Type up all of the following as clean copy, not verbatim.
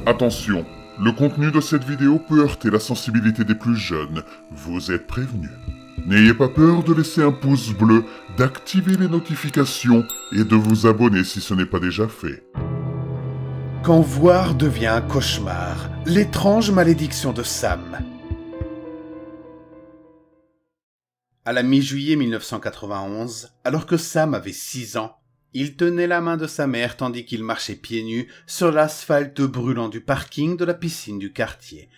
Attention, le contenu de cette vidéo peut heurter la sensibilité des plus jeunes, vous êtes prévenus. N'ayez pas peur de laisser un pouce bleu, d'activer les notifications et de vous abonner si ce n'est pas déjà fait. Quand voir devient un cauchemar, l'étrange malédiction de Sam. À la mi-juillet 1991, alors que Sam avait 6 ans, il tenait la main de sa mère tandis qu'il marchait pieds nus sur l'asphalte brûlant du parking de la piscine du quartier.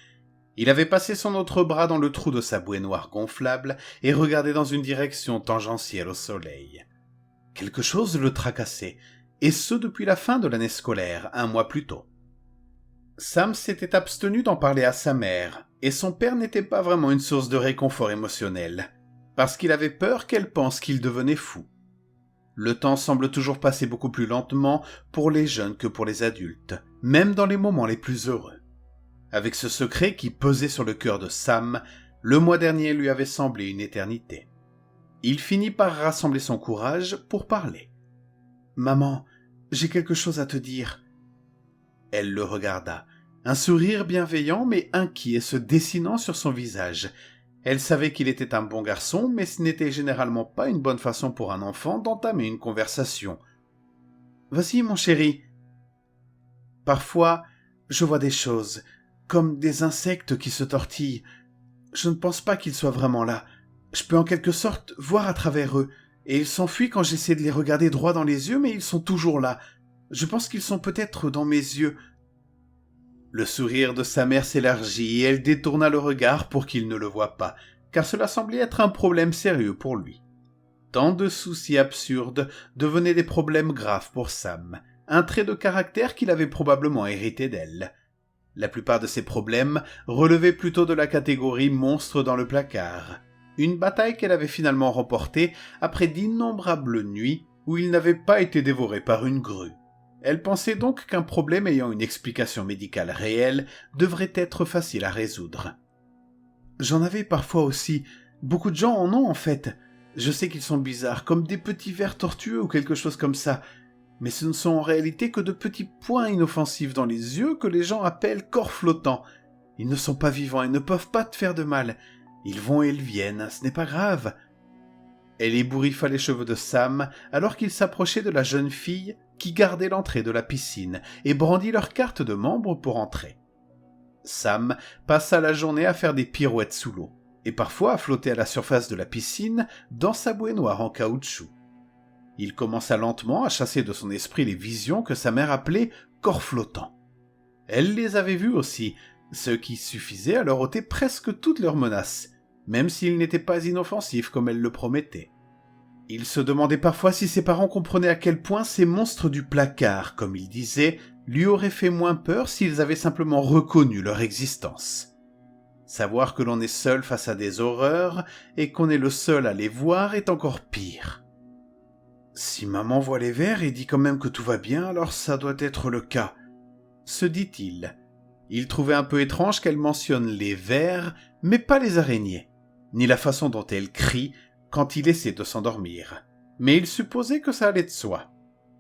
Il avait passé son autre bras dans le trou de sa bouée noire gonflable et regardait dans une direction tangentielle au soleil. Quelque chose le tracassait, et ce depuis la fin de l'année scolaire, 1 mois plus tôt. Sam s'était abstenu d'en parler à sa mère, et son père n'était pas vraiment une source de réconfort émotionnel, parce qu'il avait peur qu'elle pense qu'il devenait fou. Le temps semble toujours passer beaucoup plus lentement pour les jeunes que pour les adultes, même dans les moments les plus heureux. Avec ce secret qui pesait sur le cœur de Sam, le mois dernier lui avait semblé une éternité. Il finit par rassembler son courage pour parler. « Maman, j'ai quelque chose à te dire. » Elle le regarda, un sourire bienveillant mais inquiet se dessinant sur son visage. Elle savait qu'il était un bon garçon, mais ce n'était généralement pas une bonne façon pour un enfant d'entamer une conversation. « Vas-y, mon chéri. » « Parfois, je vois des choses, comme des insectes qui se tortillent. Je ne pense pas qu'ils soient vraiment là. Je peux en quelque sorte voir à travers eux, et ils s'enfuient quand j'essaie de les regarder droit dans les yeux, mais ils sont toujours là. Je pense qu'ils sont peut-être dans mes yeux. » Le sourire de sa mère s'élargit et elle détourna le regard pour qu'il ne le voie pas, car cela semblait être un problème sérieux pour lui. Tant de soucis absurdes devenaient des problèmes graves pour Sam, un trait de caractère qu'il avait probablement hérité d'elle. La plupart de ces problèmes relevaient plutôt de la catégorie monstre dans le placard, une bataille qu'elle avait finalement remportée après d'innombrables nuits où il n'avait pas été dévoré par une grue. Elle pensait donc qu'un problème ayant une explication médicale réelle devrait être facile à résoudre. J'en avais parfois aussi. Beaucoup de gens en ont en fait. Je sais qu'ils sont bizarres, comme des petits vers tortueux ou quelque chose comme ça. Mais ce ne sont en réalité que de petits points inoffensifs dans les yeux que les gens appellent corps flottants. Ils ne sont pas vivants et ne peuvent pas te faire de mal. Ils vont et ils viennent, ce n'est pas grave. Elle ébouriffa les cheveux de Sam alors qu'il s'approchait de la jeune fille qui gardait l'entrée de la piscine et brandit leur carte de membre pour entrer. Sam passa la journée à faire des pirouettes sous l'eau et parfois à flotter à la surface de la piscine dans sa bouée noire en caoutchouc. Il commença lentement à chasser de son esprit les visions que sa mère appelait corps flottants. Elle les avait vues aussi, ce qui suffisait à leur ôter presque toutes leurs menaces, même s'ils n'étaient pas inoffensifs comme elle le promettait. Il se demandait parfois si ses parents comprenaient à quel point ces monstres du placard, comme il disait, lui auraient fait moins peur s'ils avaient simplement reconnu leur existence. Savoir que l'on est seul face à des horreurs et qu'on est le seul à les voir est encore pire. Si maman voit les vers et dit quand même que tout va bien, alors ça doit être le cas, se dit-il. Il trouvait un peu étrange qu'elle mentionne les vers, mais pas les araignées, ni la façon dont elle crie quand il essaie de s'endormir. Mais il supposait que ça allait de soi.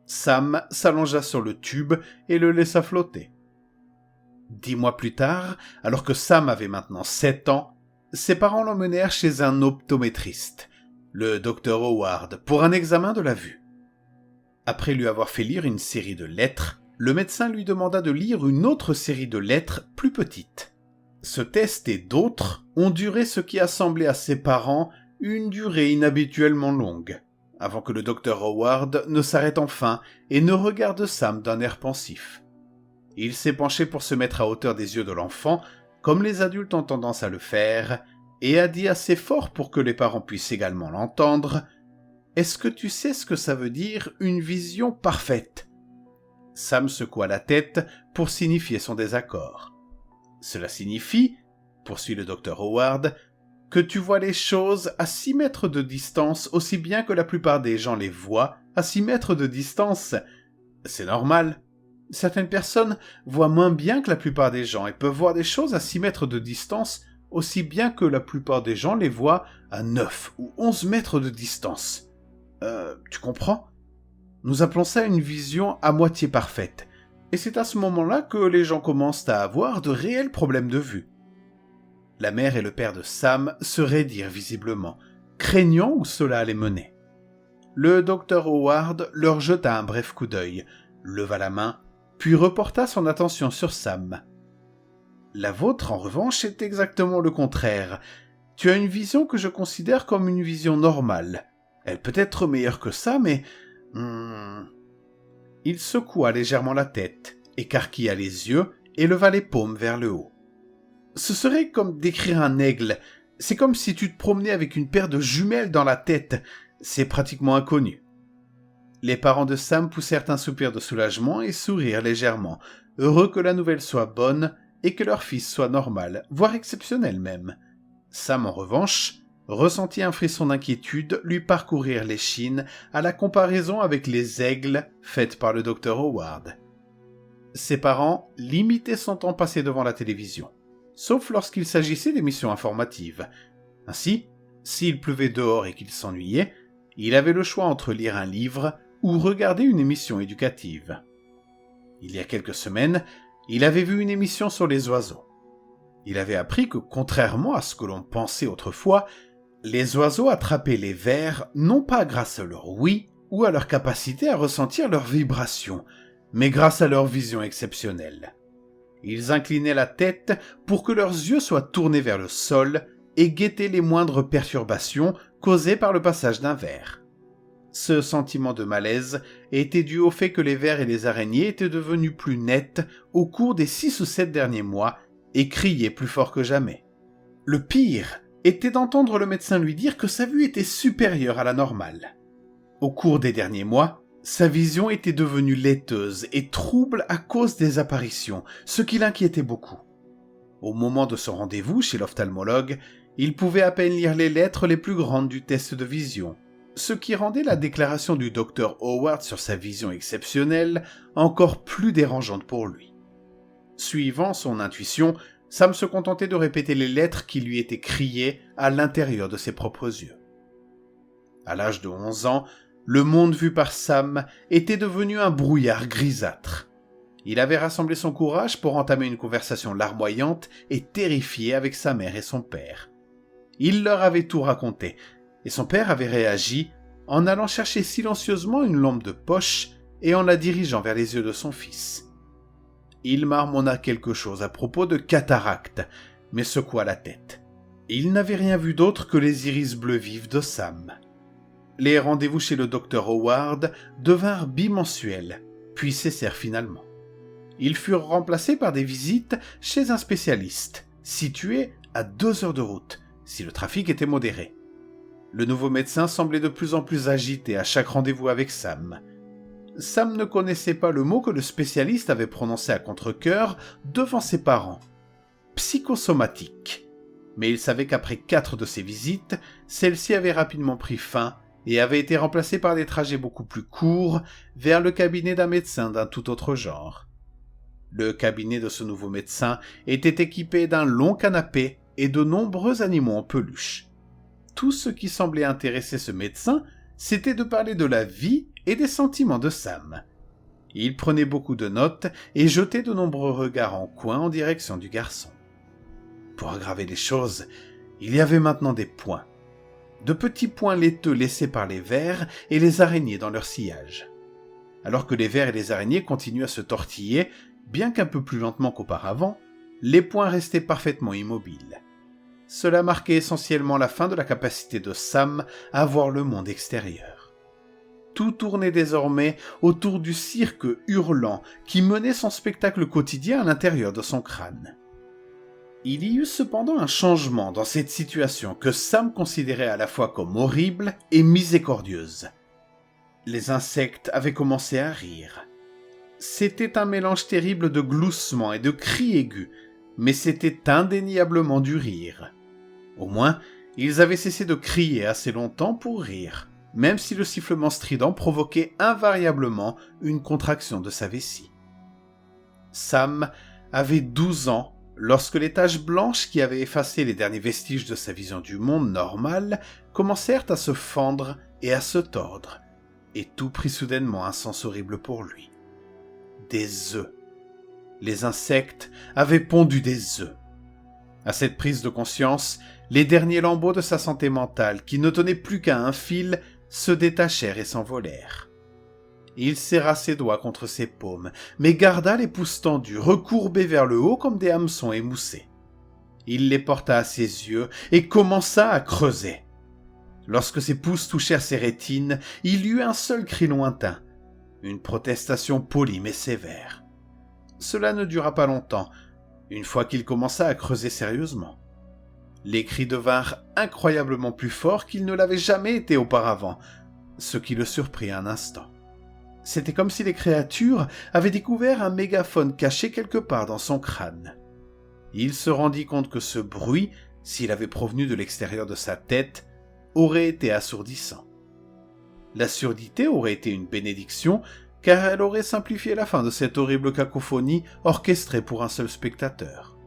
Sam s'allongea sur le tube et le laissa flotter. 10 mois plus tard, alors que Sam avait maintenant 7 ans, ses parents l'emmenèrent chez un optométriste, le Dr Howard, pour un examen de la vue. Après lui avoir fait lire une série de lettres, le médecin lui demanda de lire une autre série de lettres plus petites. Ce test et d'autres ont duré ce qui a semblé à ses parents une durée inhabituellement longue, avant que le Dr Howard ne s'arrête enfin et ne regarde Sam d'un air pensif. Il s'est penché pour se mettre à hauteur des yeux de l'enfant, comme les adultes ont tendance à le faire, et a dit assez fort pour que les parents puissent également l'entendre « Est-ce que tu sais ce que ça veut dire une vision parfaite ?» Sam secoua la tête pour signifier son désaccord. « Cela signifie, poursuit le Dr Howard, que tu vois les choses à 6 mètres de distance aussi bien que la plupart des gens les voient à 6 mètres de distance. C'est normal. Certaines personnes voient moins bien que la plupart des gens et peuvent voir des choses à 6 mètres de distance aussi bien que la plupart des gens les voient à 9 ou 11 mètres de distance. Tu comprends ? Nous appelons ça une vision à moitié parfaite. et c'est à ce moment-là que les gens commencent à avoir de réels problèmes de vue. La mère et le père de Sam se raidirent visiblement, craignant où cela allait mener. Le docteur Howard leur jeta un bref coup d'œil, leva la main, puis reporta son attention sur Sam. La vôtre, en revanche, est exactement le contraire. Tu as une vision que je considère comme une vision normale. Elle peut être meilleure que ça, mais... Il secoua légèrement la tête, écarquilla les yeux et leva les paumes vers le haut. Ce serait comme décrire un aigle. C'est comme si tu te promenais avec une paire de jumelles dans la tête. C'est pratiquement inconnu. Les parents de Sam poussèrent un soupir de soulagement et sourirent légèrement, heureux que la nouvelle soit bonne et que leur fils soit normal, voire exceptionnel même. Sam, en revanche, ressentit un frisson d'inquiétude lui parcourir l'échine à la comparaison avec les aigles faites par le docteur Howard. Ses parents limitaient son temps passé devant la télévision, sauf lorsqu'il s'agissait d'émissions informatives. Ainsi, s'il pleuvait dehors et qu'il s'ennuyait, il avait le choix entre lire un livre ou regarder une émission éducative. Il y a quelques semaines, il avait vu une émission sur les oiseaux. Il avait appris que, contrairement à ce que l'on pensait autrefois, les oiseaux attrapaient les vers non pas grâce à leur ouïe ou à leur capacité à ressentir leurs vibrations, mais grâce à leur vision exceptionnelle. Ils inclinaient la tête pour que leurs yeux soient tournés vers le sol et guettaient les moindres perturbations causées par le passage d'un ver. Ce sentiment de malaise était dû au fait que les vers et les araignées étaient devenus plus nets au cours des 6 ou 7 derniers mois et criaient plus fort que jamais. Le pire était d'entendre le médecin lui dire que sa vue était supérieure à la normale. Au cours des derniers mois, sa vision était devenue laiteuse et trouble à cause des apparitions, ce qui l'inquiétait beaucoup. Au moment de son rendez-vous chez l'ophtalmologue, il pouvait à peine lire les lettres les plus grandes du test de vision, ce qui rendait la déclaration du docteur Howard sur sa vision exceptionnelle encore plus dérangeante pour lui. Suivant son intuition, Sam se contentait de répéter les lettres qui lui étaient criées à l'intérieur de ses propres yeux. À l'âge de 11 ans, le monde vu par Sam était devenu un brouillard grisâtre. Il avait rassemblé son courage pour entamer une conversation larmoyante et terrifiée avec sa mère et son père. Il leur avait tout raconté, et son père avait réagi en allant chercher silencieusement une lampe de poche et en la dirigeant vers les yeux de son fils. Il marmonna quelque chose à propos de cataracte, mais secoua la tête. Il n'avait rien vu d'autre que les iris bleus vifs de Sam. Les rendez-vous chez le docteur Howard devinrent bimensuels, puis cessèrent finalement. Ils furent remplacés par des visites chez un spécialiste, situé à 2 heures de route, si le trafic était modéré. Le nouveau médecin semblait de plus en plus agité à chaque rendez-vous avec Sam. Sam ne connaissait pas le mot que le spécialiste avait prononcé à contre-cœur devant ses parents. Psychosomatique. Mais il savait qu'après 4 de ces visites, celle-ci avait rapidement pris fin et avait été remplacée par des trajets beaucoup plus courts vers le cabinet d'un médecin d'un tout autre genre. Le cabinet de ce nouveau médecin était équipé d'un long canapé et de nombreux animaux en peluche. Tout ce qui semblait intéresser ce médecin, c'était de parler de la vie et des sentiments de Sam. Il prenait beaucoup de notes et jetait de nombreux regards en coin en direction du garçon. Pour aggraver les choses, il y avait maintenant des points. De petits points laiteux laissés par les vers et les araignées dans leur sillage. Alors que les vers et les araignées continuaient à se tortiller, bien qu'un peu plus lentement qu'auparavant, les points restaient parfaitement immobiles. Cela marquait essentiellement la fin de la capacité de Sam à voir le monde extérieur. Tout tournait désormais autour du cirque hurlant qui menait son spectacle quotidien à l'intérieur de son crâne. Il y eut cependant un changement dans cette situation que Sam considérait à la fois comme horrible et miséricordieuse. Les insectes avaient commencé à rire. C'était un mélange terrible de gloussements et de cris aigus, mais c'était indéniablement du rire. Au moins, ils avaient cessé de crier assez longtemps pour rire, même si le sifflement strident provoquait invariablement une contraction de sa vessie. Sam avait 12 ans lorsque les taches blanches qui avaient effacé les derniers vestiges de sa vision du monde normal commencèrent à se fendre et à se tordre, et tout prit soudainement un sens horrible pour lui. Des œufs. Les insectes avaient pondu des œufs. À cette prise de conscience, les derniers lambeaux de sa santé mentale, qui ne tenaient plus qu'à un fil, se détachèrent et s'envolèrent. Il serra ses doigts contre ses paumes, mais garda les pouces tendus, recourbés vers le haut comme des hameçons émoussés. Il les porta à ses yeux et commença à creuser. Lorsque ses pouces touchèrent ses rétines, il y eut un seul cri lointain, une protestation polie mais sévère. Cela ne dura pas longtemps, une fois qu'il commença à creuser sérieusement. Les cris devinrent incroyablement plus forts qu'ils ne l'avaient jamais été auparavant, ce qui le surprit un instant. C'était comme si les créatures avaient découvert un mégaphone caché quelque part dans son crâne. Il se rendit compte que ce bruit, s'il avait provenu de l'extérieur de sa tête, aurait été assourdissant. La surdité aurait été une bénédiction, car elle aurait simplifié la fin de cette horrible cacophonie orchestrée pour un seul spectateur.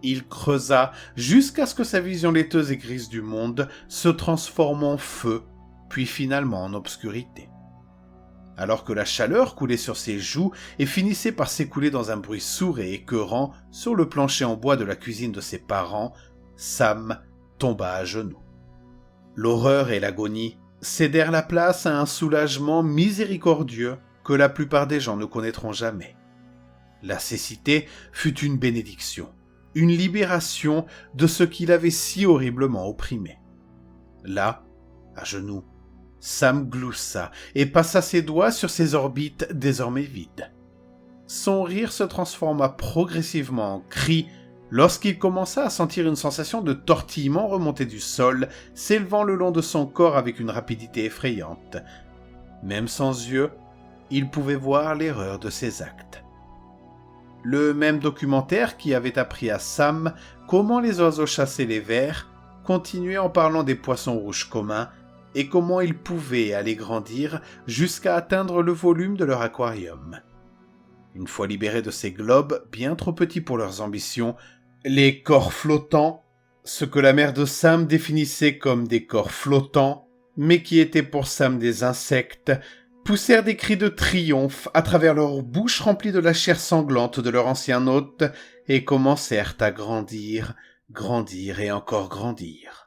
Il creusa jusqu'à ce que sa vision laiteuse et grise du monde se transforme en feu, puis finalement en obscurité. Alors que la chaleur coulait sur ses joues et finissait par s'écouler dans un bruit sourd et écœurant sur le plancher en bois de la cuisine de ses parents, Sam tomba à genoux. L'horreur et l'agonie cédèrent la place à un soulagement miséricordieux que la plupart des gens ne connaîtront jamais. La cécité fut une bénédiction, une libération de ce qui l'avait si horriblement opprimé. Là, à genoux, Sam gloussa et passa ses doigts sur ses orbites désormais vides. Son rire se transforma progressivement en cri lorsqu'il commença à sentir une sensation de tortillement remonter du sol, s'élevant le long de son corps avec une rapidité effrayante. Même sans yeux, il pouvait voir l'erreur de ses actes. Le même documentaire qui avait appris à Sam comment les oiseaux chassaient les vers continuait en parlant des poissons rouges communs et comment ils pouvaient aller grandir jusqu'à atteindre le volume de leur aquarium. Une fois libérés de ces globes bien trop petits pour leurs ambitions, les corps flottants, ce que la mère de Sam définissait comme des corps flottants, mais qui étaient pour Sam des insectes, poussèrent des cris de triomphe à travers leurs bouches remplies de la chair sanglante de leur ancien hôte et commencèrent à grandir, grandir et encore grandir.